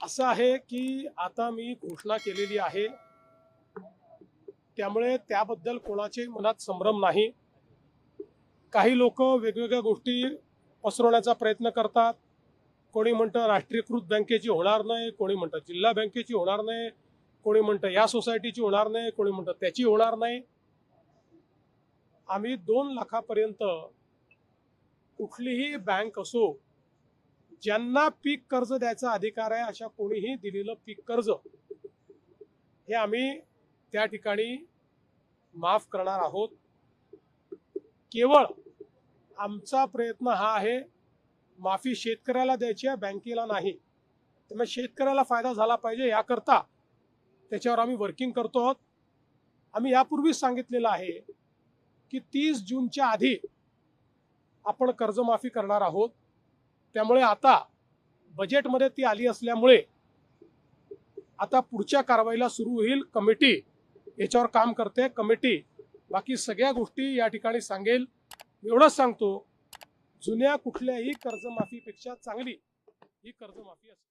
असं आहे की आता मी घोषणा केलेली आहे, त्यामुळे त्याबद्दल कोणाचे मनात संभ्रम नाही। काही लोक वेगवेगळ्या गोष्टी पसरवण्याचा प्रयत्न करतात। कोणी म्हणतं राष्ट्रीयकृत बँकेची होणार नाही, कोणी म्हणतं जिल्हा बँकेची होणार नाही, कोणी म्हणतं या सोसायटीची होणार नाही, कोणी म्हणतं त्याची होणार नाही। आम्ही 2 लाखापर्यंत कुठलीही बँक असो, ज्यांना पीक कर्ज द्यायचा अधिकार आहे अशा कोणीही दिलेलं पीक कर्ज हे आम्ही त्या ठिकाणी माफ करणार आहोत। केवळ आमचा प्रयत्न हा आहे, माफी शेतकऱ्याला द्यायची आहे, बँकेला नाही। त्यामुळे शेतकऱ्याला फायदा झाला पाहिजे याकरता त्याच्यावर आम्ही वर्किंग करतो आहोत। आम्ही यापूर्वीच सांगितलेलं आहे की 30 जूनच्या आधी आपण कर्जमाफी करणार आहोत। त्यामुळे आता बजेटमध्ये ती आली असल्यामुळे आता पुढच्या कारवाईला सुरू होईल। कमिटी याच्यावर काम करते, कमिटी बाकी सगळ्या गोष्टी या ठिकाणी सांगेल। एवढंच सांगतो, जुन्या कुठल्याही कर्जमाफीपेक्षा चांगली ही कर्जमाफी असते।